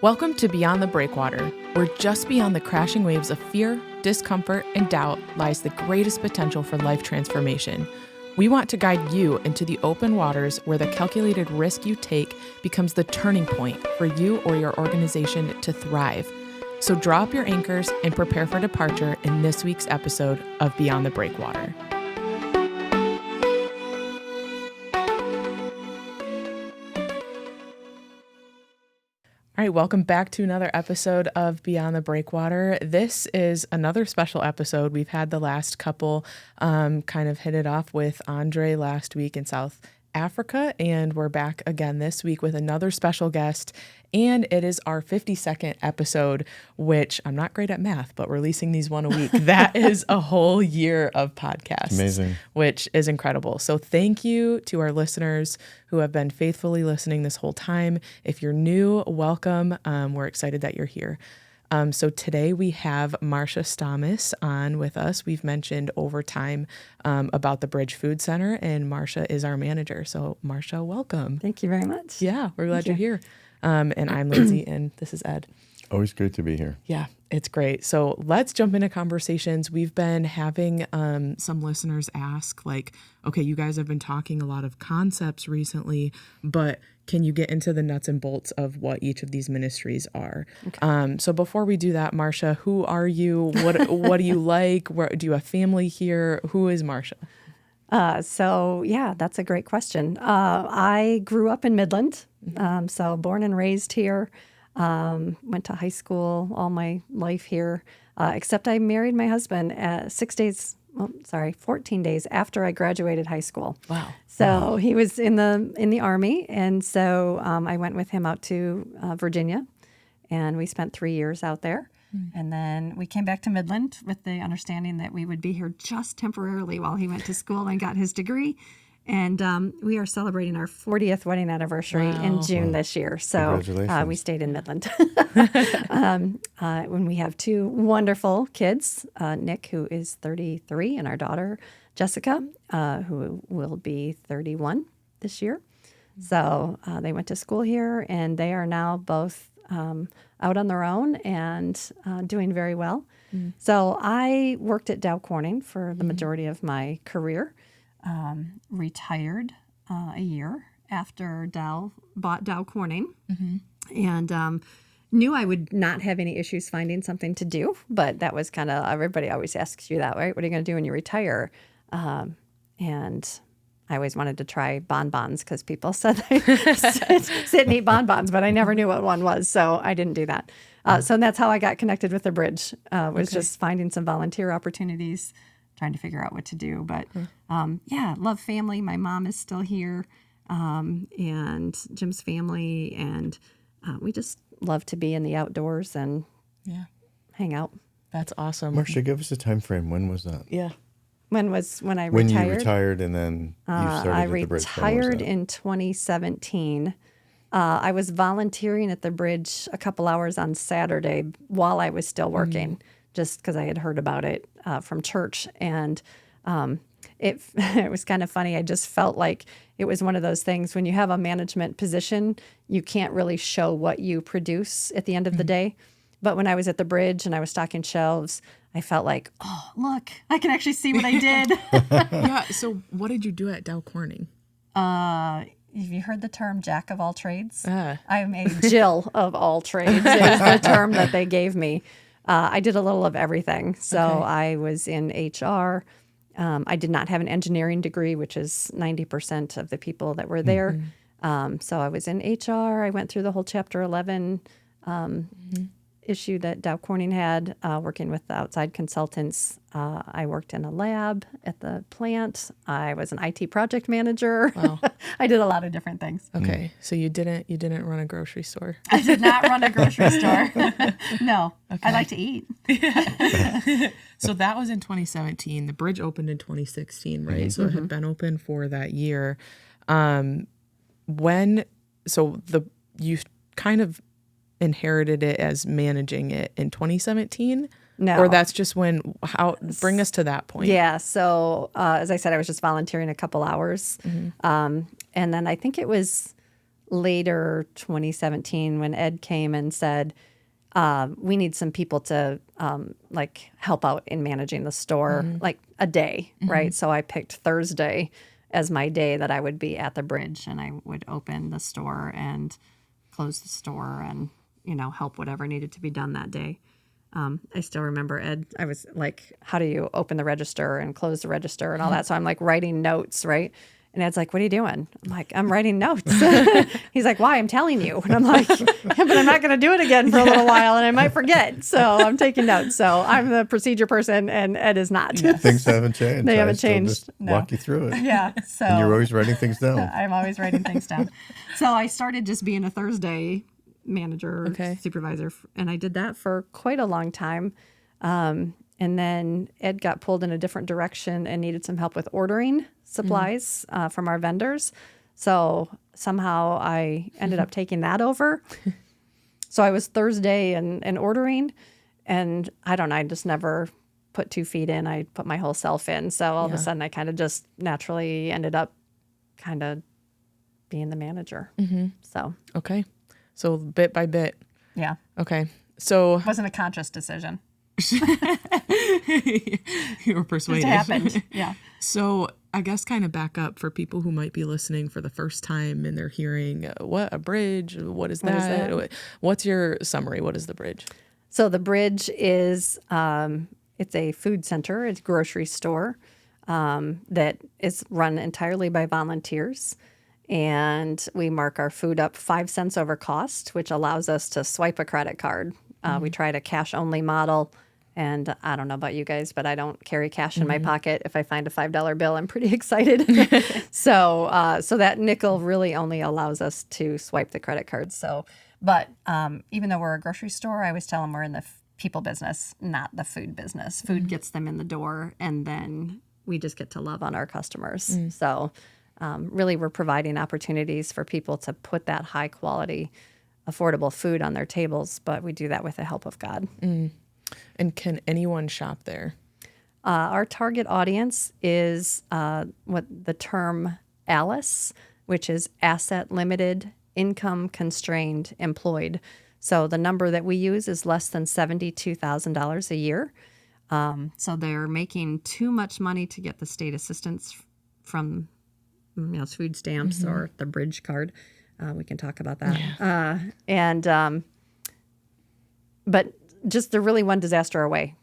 Welcome to Beyond the Breakwater, where just beyond the crashing waves of fear, discomfort, and doubt lies the greatest potential for life transformation. We want to guide you into the open waters where the calculated risk you take becomes the turning point for you or your organization to thrive. So draw up your anchors and prepare for departure in this week's episode of Beyond the Breakwater. All right, welcome back to another episode of Beyond the Breakwater. This is another special episode. We've had the last couple kind of hit it off with Andre last week in South Africa, and we're back again this week with another special guest, and it is our 52nd episode, which I'm not great at math, but releasing these one a week, that is a whole year of podcasts. Amazing. Which is incredible. So thank you to our listeners who have been faithfully listening this whole time. If you're new, welcome. We're excited that you're here. So today we have Marsha Stamas on with us. We've mentioned over time about the Bridge Food Center, and Marsha is our manager. So Marsha, welcome. Thank you very much. Yeah, we're glad you're here. And I'm Lyndsay, and this is Ed. Always great to be here. Yeah, it's great. So let's jump into conversations. We've been having some listeners ask, like, okay, you guys have been talking a lot of concepts recently, but can you get into the nuts and bolts of what each of these ministries are? Okay. So before we do that, Marsha, who are you? What do you like? Where do you have family here? Who is Marsha? So that's a great question. I grew up in Midland, so born and raised here. Went to high school all my life here, except I married my husband 14 days after I graduated high school. Wow. So he was in the Army, and so I went with him out to Virginia, and we spent 3 years out there. And then we came back to Midland with the understanding that we would be here just temporarily while he went to school and got his degree. And we are celebrating our 40th wedding anniversary in June this year. So we stayed in Midland. When we have two wonderful kids, Nick, who is 33, and our daughter, Jessica, who will be 31 this year. So they went to school here, and they are now both out on their own and doing very well. So I worked at Dow Corning for the majority of my career. Retired a year after Dow bought Dow Corning, and knew I would not have any issues finding something to do. But that was kind of, everybody always asks you that, right? What are you going to do when you retire? And I always wanted to try bonbons because people said they sit and eat bonbons, but I never knew what one was, so I didn't do that. So that's how I got connected with the Bridge, was just finding some volunteer opportunities, trying to figure out what to do. But love family. My mom is still here, and Jim's family, and we just love to be in the outdoors and hang out. That's awesome. Marsha, give us a time frame. When was that? Yeah. When I retired? When you retired, and then you started I at the Bridge. retired in 2017. I was volunteering at the Bridge a couple hours on Saturday while I was still working, just because I had heard about it from church. And it was kind of funny. I just felt like it was one of those things when you have a management position, you can't really show what you produce at the end of the day. But when I was at the Bridge and I was stocking shelves, I felt like, oh, look, I can actually see what I did. Yeah. So what did you do at Dow Corning? Have you heard the term jack of all trades? I'm a Jill of all trades is the term that they gave me. I did a little of everything. So I was in HR. I did not have an engineering degree, which is 90% of the people that were there. So I was in HR. I went through the whole Chapter 11 issue that Dow Corning had, working with the outside consultants. I worked in a lab at the plant. I was an IT project manager. Wow. I did a lot of different things. Okay, so you didn't run a grocery store. I did not run a grocery store. No, I like to eat. So that was in 2017. The Bridge opened in 2016, right? So it had been open for that year. You kind of inherited it as managing it in 2017? No. Or that's just bring us to that point. Yeah. So, as I said, I was just volunteering a couple hours. And then I think it was later 2017 when Ed came and said, we need some people to like help out in managing the store, like a day, right? So I picked Thursday as my day that I would be at the bridge, and I would open the store and close the store and, help whatever needed to be done that day. I still remember Ed, I was like, how do you open the register and close the register and all that? So I'm like writing notes, right? And Ed's like, what are you doing? I'm like, I'm writing notes. He's like, why? I'm telling you. And I'm like, yeah, but I'm not going to do it again for a little while and I might forget. So I'm taking notes. So I'm the procedure person and Ed is not. Yes. Things haven't changed. They haven't changed. Just walk you through it. Yeah. So And you're always writing things down. I'm always writing things down. So I started just being a Thursday manager, supervisor, and I did that for quite a long time. And then Ed got pulled in a different direction and needed some help with ordering supplies from our vendors. So somehow I ended up taking that over. So I was Thursday and ordering, and I don't know, I just never put 2 feet in. I put my whole self in. So all of a sudden I kind of just naturally ended up kind of being the manager. So. Okay. So bit by bit. Yeah. Okay. So. It wasn't a conscious decision. You were persuaded. It happened. Yeah. So I guess kind of back up for people who might be listening for the first time and they're hearing, what, a bridge? What is that? What's your summary? What is the bridge? So the bridge is, it's a food center. It's a grocery store that is run entirely by volunteers. And we mark our food up 5 cents over cost, which allows us to swipe a credit card. We tried a cash-only model. And I don't know about you guys, but I don't carry cash in my pocket. If I find a $5 bill, I'm pretty excited. So that nickel really only allows us to swipe the credit card. But even though we're a grocery store, I always tell them we're in the people business, not the food business. Food gets them in the door, and then we just get to love on our customers. So really, we're providing opportunities for people to put that high-quality, affordable food on their tables, but we do that with the help of God. And can anyone shop there? Our target audience is what the term ALICE, which is asset limited, income constrained, employed. So the number that we use is less than $72,000 a year. So they're making too much money to get the state assistance from food stamps or the bridge card. We can talk about that. Yeah. But just they're really one disaster away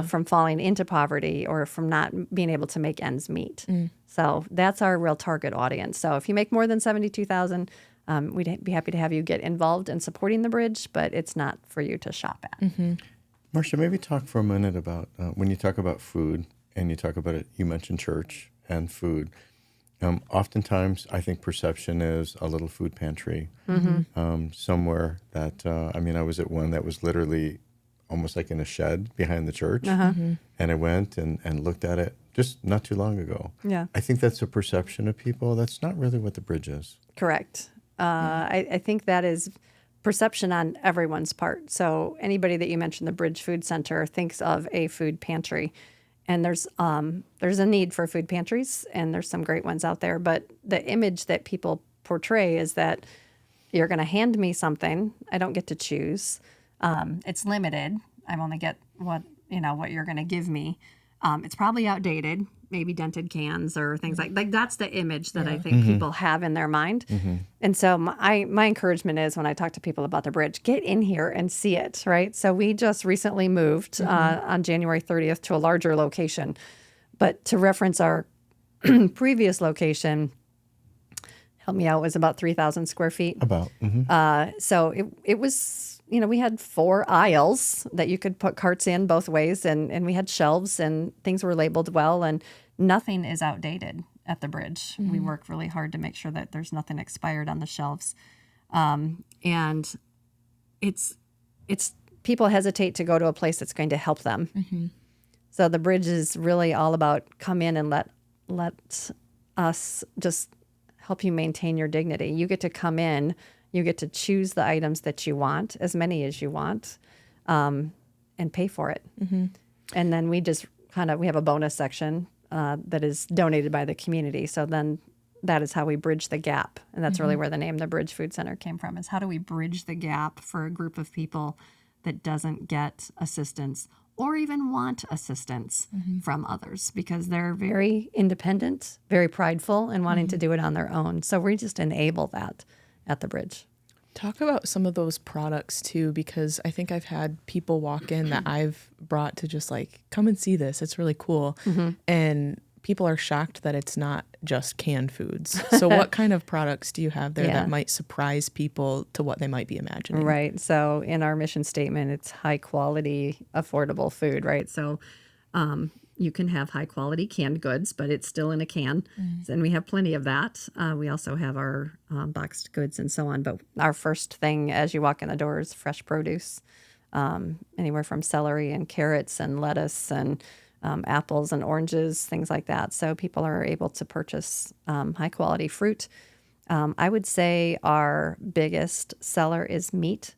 from falling into poverty or from not being able to make ends meet. So that's our real target audience. So if you make more than $72,000, we'd be happy to have you get involved in supporting the bridge, but it's not for you to shop at. Marsha, maybe talk for a minute about when you talk about food and you talk about it, you mentioned church and food. Oftentimes, I think perception is a little food pantry somewhere that, I was at one that was literally almost like in a shed behind the church. And I went and looked at it just not too long ago. Yeah. I think that's a perception of people. That's not really what the bridge is. Correct. I think that is perception on everyone's part. So anybody that you mentioned, the Bridge Food Center, thinks of a food pantry. And there's a need for food pantries, and there's some great ones out there. But the image that people portray is that you're going to hand me something. I don't get to choose. It's limited. I only get what you're going to give me. It's probably outdated, maybe dented cans or things like that's the image that I think people have in their mind. And so my encouragement is when I talk to people about the bridge, get in here and see it, right? So we just recently moved on January 30th to a larger location. But to reference our previous location, help me out, was about 3,000 square feet. So it was, we had 4 aisles that you could put carts in both ways, and we had shelves, and things were labeled well, and nothing is outdated at the bridge. We work really hard to make sure that there's nothing expired on the shelves. And it's people hesitate to go to a place that's going to help them. So the bridge is really all about come in and let us just help you maintain your dignity. You get to come in, you get to choose the items that you want, as many as you want, and pay for it. And then we just we have a bonus section that is donated by the community. So then that is how we bridge the gap. And that's really where the name, the Bridge Food Center, came from, is how do we bridge the gap for a group of people that doesn't get assistance or even want assistance from others, because they're very independent, very prideful, and wanting to do it on their own. So we just enable that at the Bridge. Talk about some of those products too, because I think I've had people walk in that I've brought to just like, come and see this. It's really cool. And people are shocked that it's not just canned foods. So what kind of products do you have there that might surprise people to what they might be imagining? Right. So in our mission statement, it's high quality, affordable food, right? So you can have high quality canned goods, but it's still in a can. And we have plenty of that. We also have our boxed goods and so on. But our first thing as you walk in the door is fresh produce, anywhere from celery and carrots and lettuce and apples and oranges, things like that. So people are able to purchase high quality fruit. I would say our biggest seller is meat.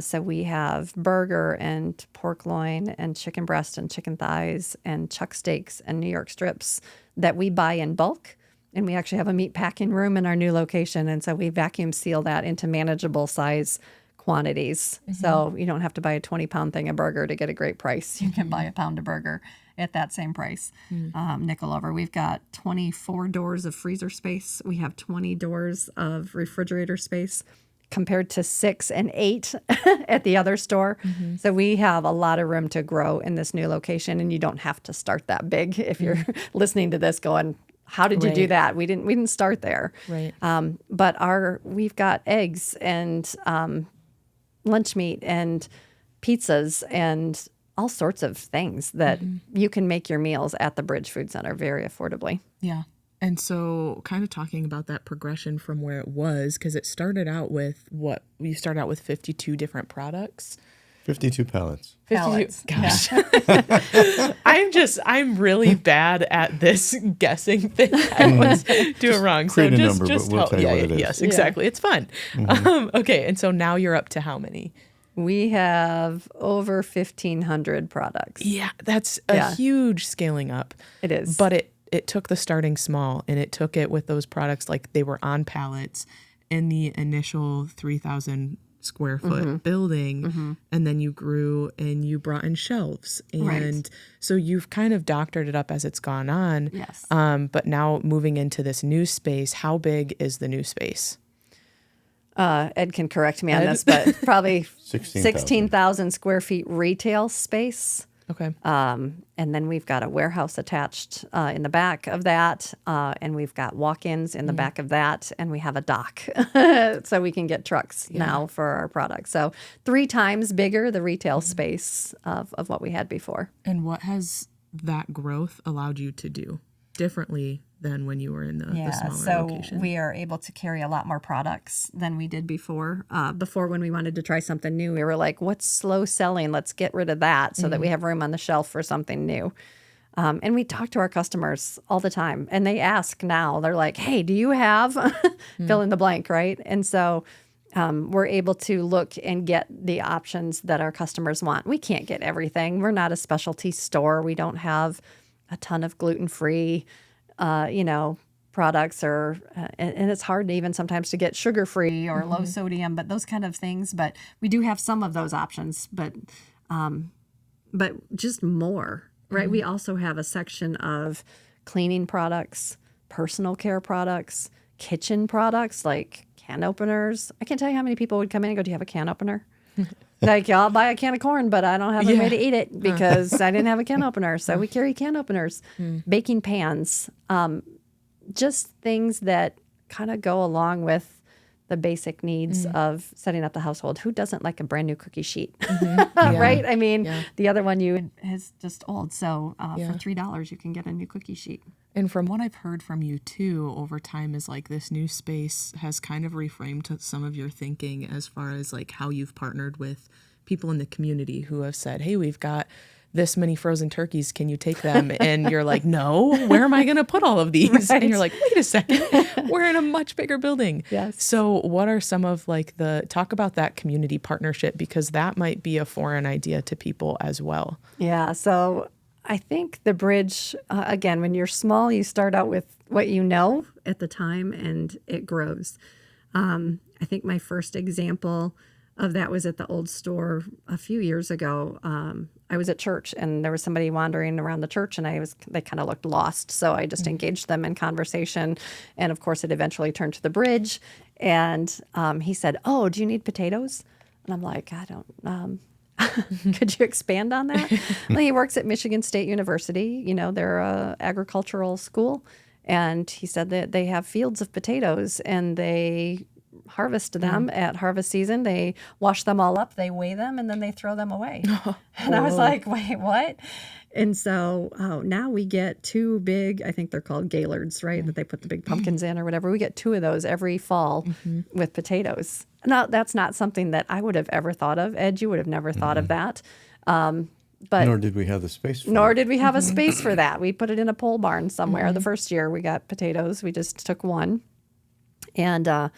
So we have burger and pork loin and chicken breast and chicken thighs and chuck steaks and New York strips that we buy in bulk. And we actually have a meat packing room in our new location. And so we vacuum seal that into manageable size quantities. So you don't have to buy a 20-pound thing of burger to get a great price. You can buy a pound of burger at that same price, nickel over. We've got 24 doors of freezer space. We have 20 doors of refrigerator space, compared to 6 and 8 at the other store. So we have a lot of room to grow in this new location, and you don't have to start that big if you're listening to this going, how did you do that? We didn't start there. Right. But we've got eggs and lunch meat and pizzas and all sorts of things that you can make your meals at the Bridge Food Center very affordably. Yeah. And so kind of talking about that progression from where it was, because it started out with you started out with 52 different products. 52 pallets. 52. Gosh. I'm really bad at this guessing thing. I was doing wrong. Create so a just, number, just but we'll tell you what it is. Yes, exactly. It's fun. Okay. And so now you're up to how many? We have over 1,500 products. Yeah. That's a huge scaling up. It is. But it took the starting small, and it took it with those products like they were on pallets in the initial 3,000 square foot building, and then you grew and you brought in shelves, and so you've kind of doctored it up as it's gone on. Yes. But now moving into this new space, how big is the new space? Ed can correct me on this, but probably 16,000. 16,000 square feet retail space. Okay. And then we've got a warehouse attached in the back of that, and we've got walk-ins in the back of that, and we have a dock so we can get trucks now for our products. So 3 times bigger the retail space of what we had before. And what has that growth allowed you to do differently than when you were in the smaller location? We are able to carry a lot more products than we did before. Before, when we wanted to try something new, we were like, what's slow selling? Let's get rid of that so that we have room on the shelf for something new. And we talk to our customers all the time, and they ask now. They're like, hey, do you have fill in the blank, right? And so we're able to look and get the options that our customers want. We can't get everything. We're not a specialty store. We don't have a ton of gluten-free products, or and it's hard even sometimes to get sugar-free or low sodium, but those kind of things. But we do have some of those options, but just more, right? We also have a section of cleaning products, personal care products, kitchen products like can openers. I can't tell you how many people would come in and go, do you have a can opener? Like, I'll buy a can of corn, but I don't have a way to eat it because I didn't have a can opener. So we carry can openers, baking pans, just things that kind of go along with the basic needs of setting up the household. Who doesn't like a brand new cookie sheet, right? I mean, the other one is just old. So for $3, you can get a new cookie sheet. And from what I've heard from you too over time is like this new space has kind of reframed some of your thinking as far as like how you've partnered with people in the community who have said, hey, we've got this many frozen turkeys. Can you take them? And you're like, no, where am I going to put all of these? Right. And you're like, wait a second, we're in a much bigger building. Yes. So what are some of like talk about that community partnership, because that might be a foreign idea to people as well. Yeah. So I think the Bridge, again, when you're small, you start out with what you know at the time, and it grows. I think my first example of that was at the old store a few years ago. I was at church, and there was somebody wandering around the church, and they kind of looked lost. So I just engaged them in conversation. And of course, it eventually turned to the bridge. And he said, "Oh, do you need potatoes?" And I'm like, "I don't, could you expand on that?" Well, he works at Michigan State University. They're a agricultural school. And he said that they have fields of potatoes, and they harvest them at harvest season. They wash them all up, they weigh them, and then they throw them away. And I was like, wait, what? And so now we get 2 big, I think they're called Gaillards, right? That they put the big pumpkins in or whatever. We get 2 of those every fall with potatoes. Now, that's not something that I would have ever thought of. Ed, you would have never thought of that. But nor did we have the space for Nor it. did we have a space for that. We put it in a pole barn somewhere. The first year we got potatoes, we just took one. And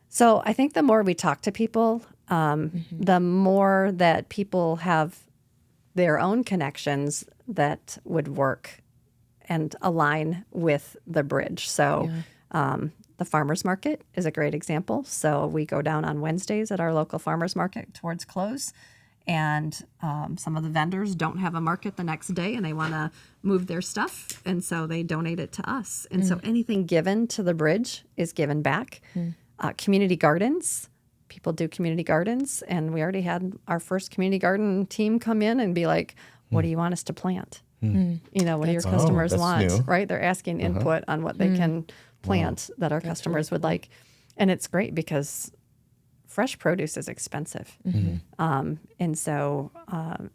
so I think the more we talk to people, the more that people have their own connections that would work and align with the bridge. So the farmers market is a great example. So we go down on Wednesdays at our local farmers market towards close. And some of the vendors don't have a market the next day, and they want to move their stuff, and so they donate it to us. And so anything given to the bridge is given back. Community gardens, people do community gardens, and we already had our first community garden team come in and be like, "What do you want us to plant? What do your customers want?" new. Right? They're asking input on what they can plant that our customers would like. And it's great because fresh produce is expensive. And so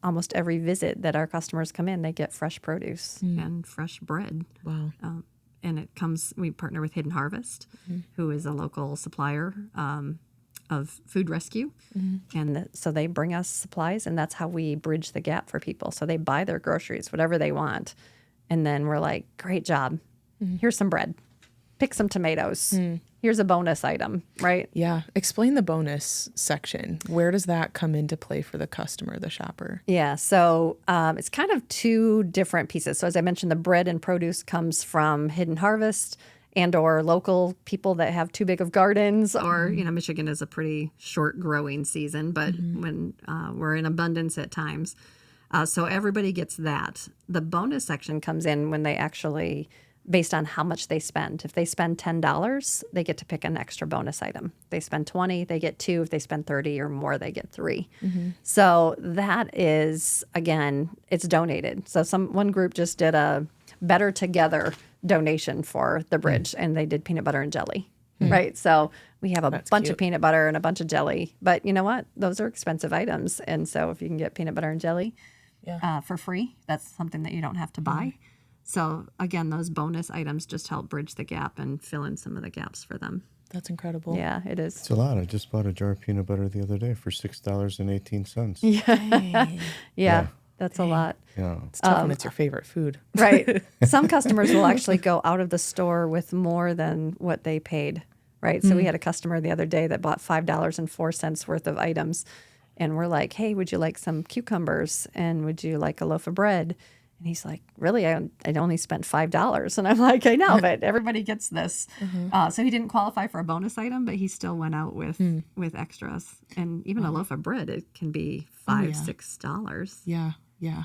almost every visit that our customers come in, they get fresh produce and fresh bread. Wow. And we partner with Hidden Harvest, who is a local supplier of food rescue. And so they bring us supplies, and that's how we bridge the gap for people. So they buy their groceries, whatever they want. And then we're like, "Great job. Here's some bread. Pick some tomatoes. Here's a bonus item," right? Yeah. Explain the bonus section. Where does that come into play for the customer, the shopper? Yeah. So it's kind of 2 different pieces. So as I mentioned, the bread and produce comes from Hidden Harvest and or local people that have too big of gardens, or, Michigan is a pretty short growing season, but when we're in abundance at times. So everybody gets that. The bonus section comes in when they actually, based on how much they spend. If they spend $10, they get to pick an extra bonus item. If they spend $20, they get 2. If they spend $30 or more, they get 3. So that is, again, it's donated. So one group just did a Better Together donation for the bridge, and they did peanut butter and jelly, right? So we have a bunch of peanut butter and a bunch of jelly. But you know what? Those are expensive items. And so if you can get peanut butter and jelly for free, that's something that you don't have to buy. So again, those bonus items just help bridge the gap and fill in some of the gaps for them. That's incredible. Yeah, it is. It's a lot. I just bought a jar of peanut butter the other day for $6.18. Yeah, that's a lot. Yeah. It's tough when it's your favorite food. Right. Some customers will actually go out of the store with more than what they paid, right? So we had a customer the other day that bought $5.04 worth of items. And we're like, "Hey, would you like some cucumbers? And would you like a loaf of bread?" And he's like, "Really? I only spent $5. And I'm like, "I know, but everybody gets this." So he didn't qualify for a bonus item, but he still went out with extras. And even a loaf of bread, it can be $5, $6. Yeah. Yeah.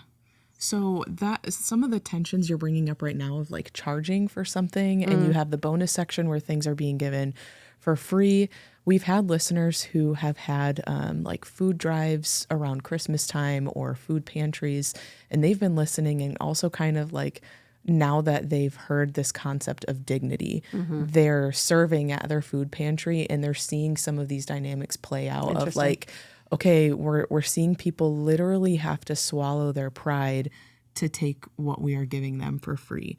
So some of the tensions you're bringing up right now of like charging for something, and you have the bonus section where things are being given for free. We've had listeners who have had like food drives around Christmas time or food pantries, and they've been listening and also kind of like, now that they've heard this concept of dignity, they're serving at their food pantry and they're seeing some of these dynamics play out of like, okay, we're seeing people literally have to swallow their pride to take what we are giving them for free.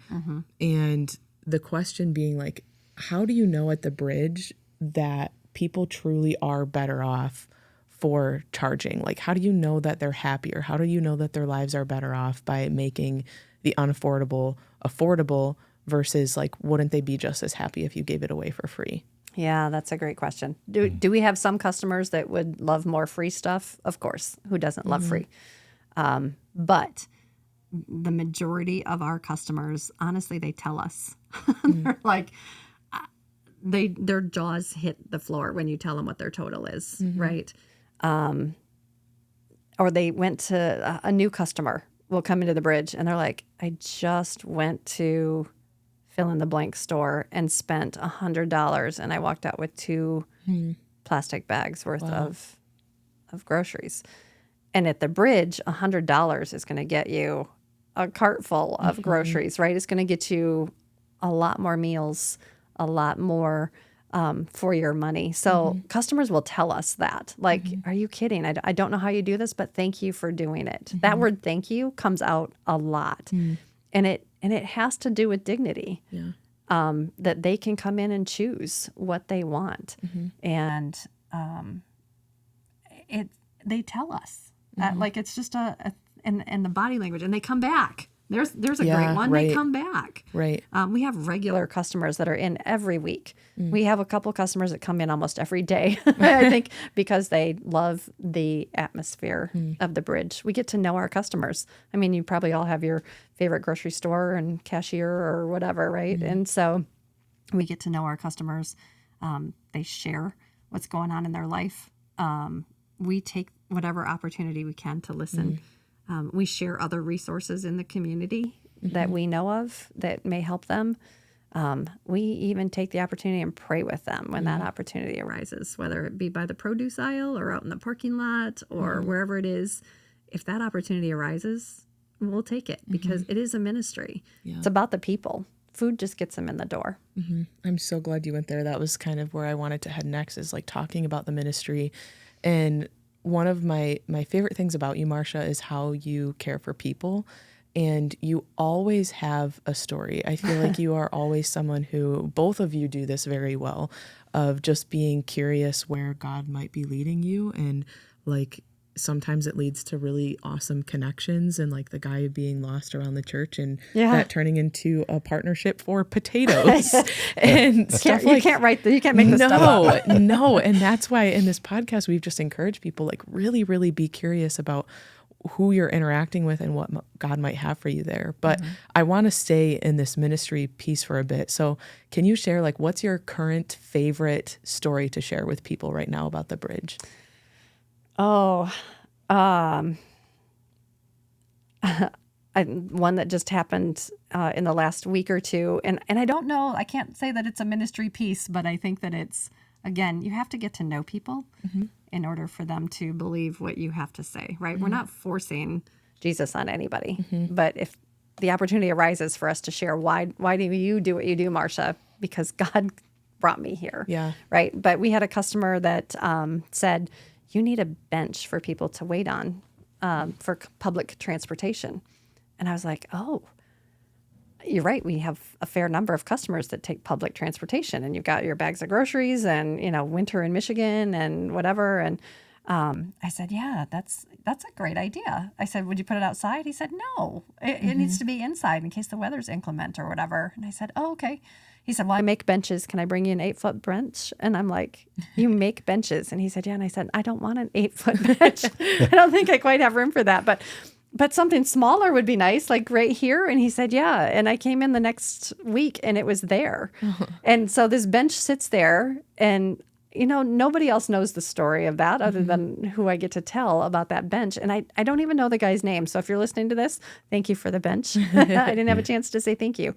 And the question being like, how do you know at the bridge that people truly are better off for charging? Like, how do you know that they're happier? How do you know that their lives are better off by making the unaffordable affordable versus like, wouldn't they be just as happy if you gave it away for free? Yeah, that's a great question. Do we have some customers that would love more free stuff? Of course. Who doesn't love free? But the majority of our customers, honestly, they tell us. They're like, their jaws hit the floor when you tell them what their total is, right? Or they went to a new customer will come into the bridge and they're like, I just went to fill in the blank store and spent $100 and I walked out with 2 plastic bags worth of groceries. And at the bridge, $100 is going to get you a cart full of groceries, right? It's going to get you a lot more meals, a lot more for your money. So customers will tell us that, like, are you kidding? I don't know how you do this, but thank you for doing it. That word thank you comes out a lot. And it has to do with dignity. That they can come in and choose what they want. And they tell us. Like, it's just and the body language. And they come back. There's a great one. Right. They come back. Right. We have regular customers that are in every week. We have a couple customers that come in almost every day, I think, because they love the atmosphere of the bridge. We get to know our customers. I mean, you probably all have your favorite grocery store and cashier or whatever, right? And so we get to know our customers. They share what's going on in their life. We take whatever opportunity we can to listen. We share other resources in the community that we know of that may help them. We even take the opportunity and pray with them when that opportunity arises, whether it be by the produce aisle or out in the parking lot or wherever it is. If that opportunity arises, we'll take it because it is a ministry. It's about the people. Food just gets them in the door. I'm so glad you went there. That was kind of where I wanted to head next, is like talking about the ministry. And one of my favorite things about you, Marsha, is how you care for people. And you always have a story. I feel like you are always someone who, both of you do this very well, of just being curious where God might be leading you. And like, sometimes it leads to really awesome connections, and like the guy being lost around the church and that turning into a partnership for potatoes and stuff. You can't make this stuff up. No. And that's why in this podcast, we've just encouraged people, like, really, really be curious about who you're interacting with and what God might have for you there. But I want to stay in this ministry piece for a bit. So can you share, like, what's your current favorite story to share with people right now about the bridge? One that just happened in the last week or two. And I don't know, I can't say that it's a ministry piece, but I think that it's, again, you have to get to know people in order for them to believe what you have to say, right? We're not forcing Jesus on anybody. But if the opportunity arises for us to share, why do you do what you do, Marsha? Because God brought me here. Right? But we had a customer that said, you need a bench for people to wait on for public transportation. And I was like, oh, you're right. We have a fair number of customers that take public transportation, and you've got your bags of groceries and, winter in Michigan and whatever. And I said, yeah, that's a great idea. I said, would you put it outside? He said, no, it needs to be inside in case the weather's inclement or whatever. And I said, oh, okay. He said, well, I make benches. Can I bring you an 8-foot bench? And I'm like, you make benches? And he said, yeah. And I said, I don't want an 8-foot bench. I don't think I quite have room for that. But something smaller would be nice, like right here. And he said, yeah. And I came in the next week and it was there. And so this bench sits there, and, nobody else knows the story of that other than who I get to tell about that bench. And I don't even know the guy's name. So if you're listening to this, thank you for the bench. I didn't have a chance to say thank you.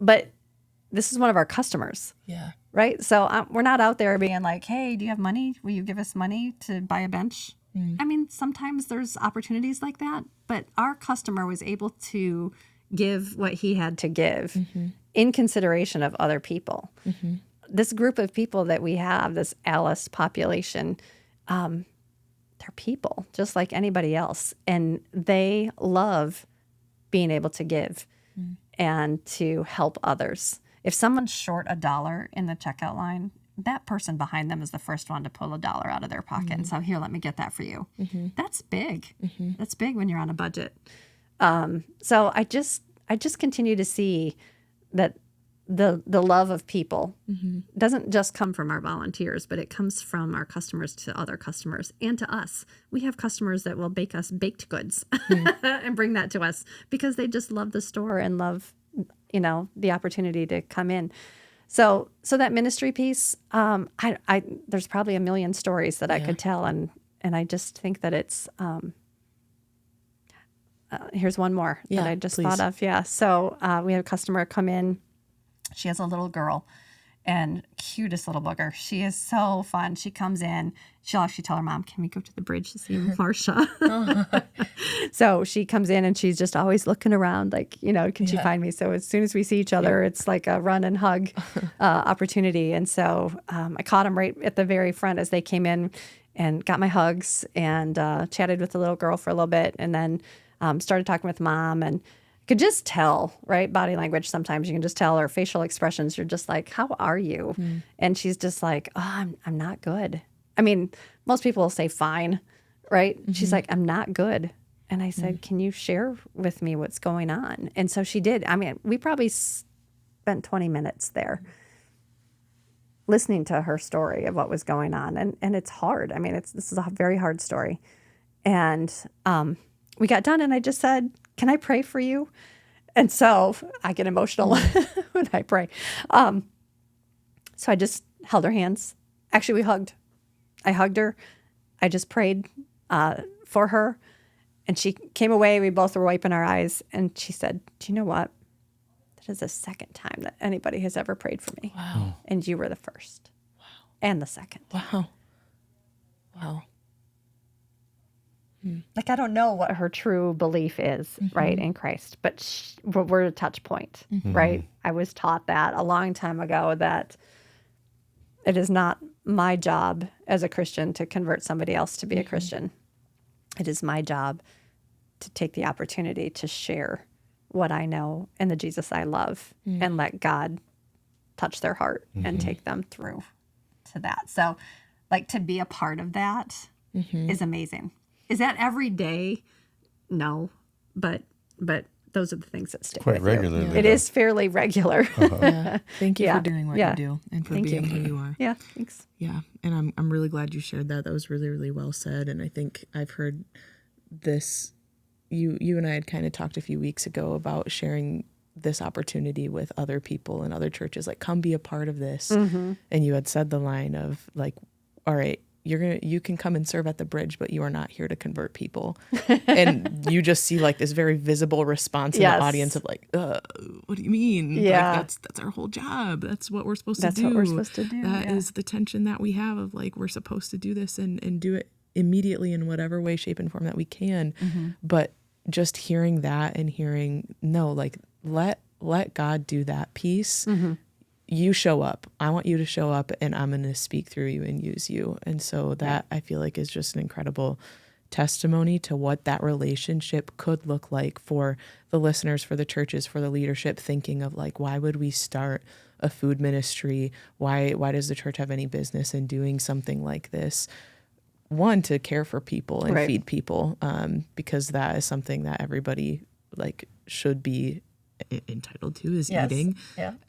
But this is one of our customers. Right? So we're not out there being like, hey, do you have money? Will you give us money to buy a bench? I mean, sometimes there's opportunities like that, but our customer was able to give what he had to give in consideration of other people. This group of people that we have, this Alice population, they're people just like anybody else. And they love being able to give and to help others. If someone's short $1 in the checkout line, that person behind them is the first one to pull $1 out of their pocket and so, here, let me get that for you. That's big. That's big when you're on a budget. So I just continue to see that the love of people doesn't just come from our volunteers, but it comes from our customers to other customers and to us. We have customers that will bake us baked goods and bring that to us because they just love the store and love, the opportunity to come in. So that ministry piece, there's probably a million stories that I could tell, and I just think that it's. Here's one more that I just thought of. Yeah, so we had a customer come in. She has a little girl, and cutest little booger. She is so fun. She comes in. She'll actually tell her mom, "Can we go to the bridge to see Marsha?" So she comes in, and she's just always looking around, like, can she find me? So as soon as we see each other, it's like a run and hug opportunity. And so I caught them right at the very front as they came in, and got my hugs, and chatted with the little girl for a little bit, and then started talking with mom, and could just tell, right? Body language, sometimes you can just tell, or facial expressions. You're just like, "How are you?" And she's just like, "Oh, I'm not good." I mean, most people will say fine, right? She's like, "I'm not good." And I said, "Can you share with me what's going on?" And so she did. I mean, we probably spent 20 minutes there listening to her story of what was going on. And it's hard. I mean, this is a very hard story. And we got done, and I just said, "Can I pray for you?" And so I get emotional when I pray. So I just held her hands. Actually, we hugged. I hugged her. I just prayed for her. And she came away. We both were wiping our eyes. And she said, "Do you know what? That is the second time that anybody has ever prayed for me. Wow. And you were the first. Wow. And the second." Wow. Wow. Like, I don't know what her true belief is, right, in Christ, but we're a touch point, right? I was taught that a long time ago, that it is not my job as a Christian to convert somebody else to be a Christian. It is my job to take the opportunity to share what I know and the Jesus I love, and let God touch their heart and take them through to that. So, like, to be a part of that is amazing. Is that every day? No, but those are the things that stick Quite with regularly. you. It is fairly regular. Yeah. Thank you for doing what you do and for being who you are. Yeah, thanks. Yeah, and I'm really glad you shared that. That was really, really well said. And I think I've heard this. You and I had kind of talked a few weeks ago about sharing this opportunity with other people and other churches, like, come be a part of this. And you had said the line of, like, all right, you can come and serve at the bridge, but you are not here to convert people. And you just see, like, this very visible response in the audience of, like, what do you mean? Yeah. Like, that's our whole job. That's what we're supposed to do. That's what we're supposed to do. That is the tension that we have of, like, we're supposed to do this and do it immediately in whatever way, shape, and form that we can. But just hearing that and hearing, no, like, let God do that piece. You show up. I want you to show up, and I'm going to speak through you and use you. And so that, I feel like, is just an incredible testimony to what that relationship could look like for the listeners, for the churches, for the leadership, thinking of, like, why would we start a food ministry? Why does the church have any business in doing something like this? One, to care for people and feed people, because that is something that everybody, like, should be entitled to, is eating.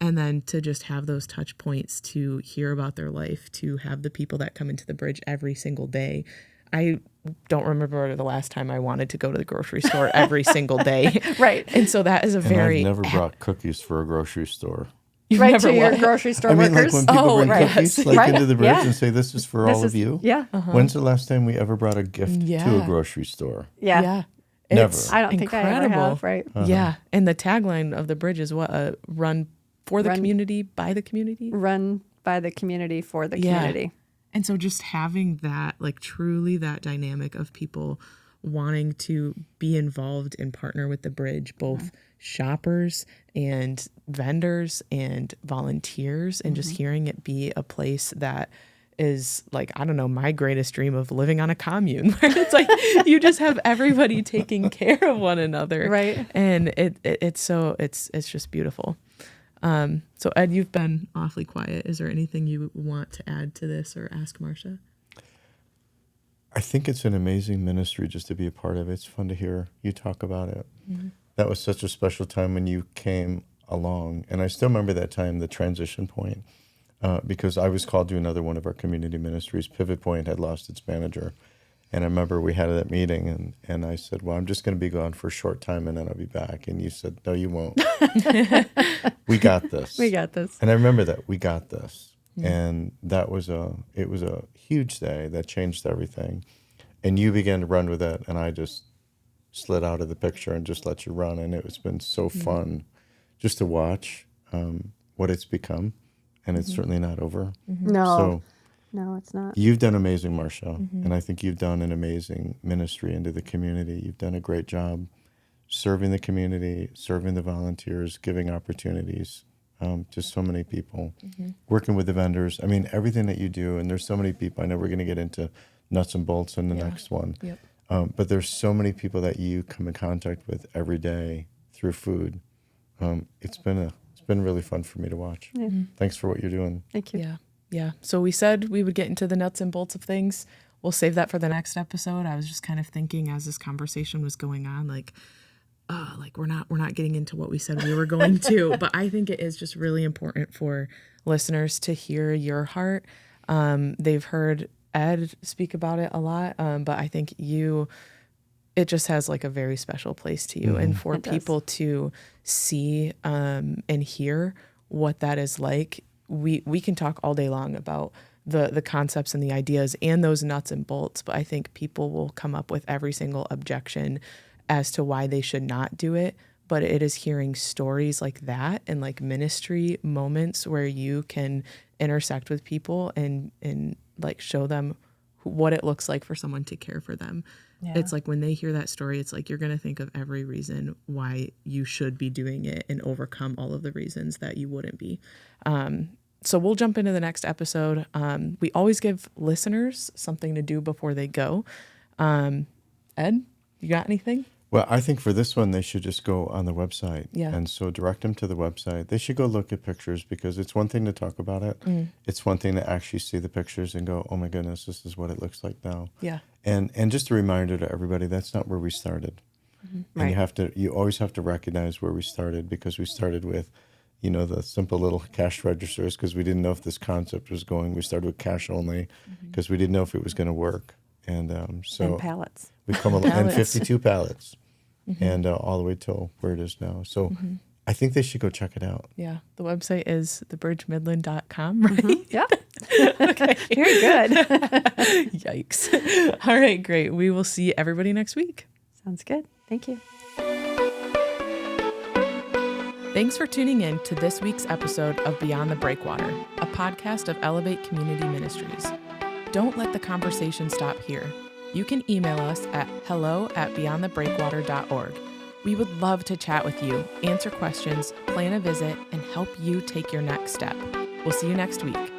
And then to just have those touch points, to hear about their life, to have the people that come into the bridge every single day. I don't remember the last time I wanted to go to the grocery store every single day. And so that is a very... I've never brought cookies for a grocery store. Right, to your grocery store workers? workers? Like, when people bring cookies into the bridge and say, "This is for all of you." When's the last time we ever brought a gift to a grocery store? Never. I don't think I ever have, right? Yeah. And the tagline of the bridge is what? Run for the community, by the community? Run by the community, for the community. And so just having that, like, truly that dynamic of people wanting to be involved and partner with the bridge, both shoppers and vendors and volunteers, and just hearing it be a place that is, like, I don't know, my greatest dream of living on a commune, where it's like you just have everybody taking care of one another, right? And it's just beautiful. So Ed, you've been awfully quiet. Is there anything you want to add to this or ask Marsha? I think it's an amazing ministry just to be a part of it. It's fun to hear you talk about it. That was such a special time when you came along. And I still remember that time, the transition point, because I was called to another one of our community ministries. Pivot Point had lost its manager. And I remember we had that meeting, and I said, well, I'm just going to be gone for a short time, and then I'll be back. And you said, no, you won't. We got this. We got this. And I remember that. We got this. And it was a huge day that changed everything. And you began to run with it, and I just slid out of the picture and just let you run. And it's been so fun just to watch what it's become. And it's certainly not over. No. No, it's not. You've done amazing, Marsha, and I think you've done an amazing ministry into the community. You've done a great job serving the community, serving the volunteers, giving opportunities to so many people, working with the vendors. I mean, everything that you do, and there's so many people. I know we're going to get into nuts and bolts in the next one, but there's so many people that you come in contact with every day through food. It's been really fun for me to watch. Thanks for what you're doing. Thank you. Yeah. So we said we would get into the nuts and bolts of things. We'll save that for the next episode. I was just kind of thinking as this conversation was going on, like we're not getting into what we said we were going to, but I think it is just really important for listeners to hear your heart. They've heard Ed speak about it a lot, but I think it just has like a very special place to you, and for people to see and hear what that is like. We can talk all day long about the concepts and the ideas and those nuts and bolts, but I think people will come up with every single objection as to why they should not do it. But it is hearing stories like that and like ministry moments where you can intersect with people and like show them what it looks like for someone to care for them. Yeah. It's like when they hear that story, it's like you're going to think of every reason why you should be doing it and overcome all of the reasons that you wouldn't be. So we'll jump into the next episode. We always give listeners something to do before they go. Ed, you got anything? Well, I think for this one, they should just go on the website. Yeah. And so direct them to the website. They should go look at pictures, because it's one thing to talk about it. It's one thing to actually see the pictures and go, oh my goodness, this is what it looks like now. Yeah. And just a reminder to everybody, that's not where we started. And you always have to recognize where we started, because we started with, the simple little cash registers, because we didn't know if this concept was going. We started with cash only because we didn't know if it was going to work. And and pallets. We've come along, and 52 pallets, and all the way till where it is now. So I think they should go check it out. Yeah. The website is thebridgemidland.com, right? Yeah. Okay. Very good. Yikes. All right, great. We will see everybody next week. Sounds good. Thank you. Thanks for tuning in to this week's episode of Beyond the Breakwater, a podcast of Elevate Community Ministries. Don't let the conversation stop here. You can email us at hello@beyondthebreakwater.org. We would love to chat with you, answer questions, plan a visit, and help you take your next step. We'll see you next week.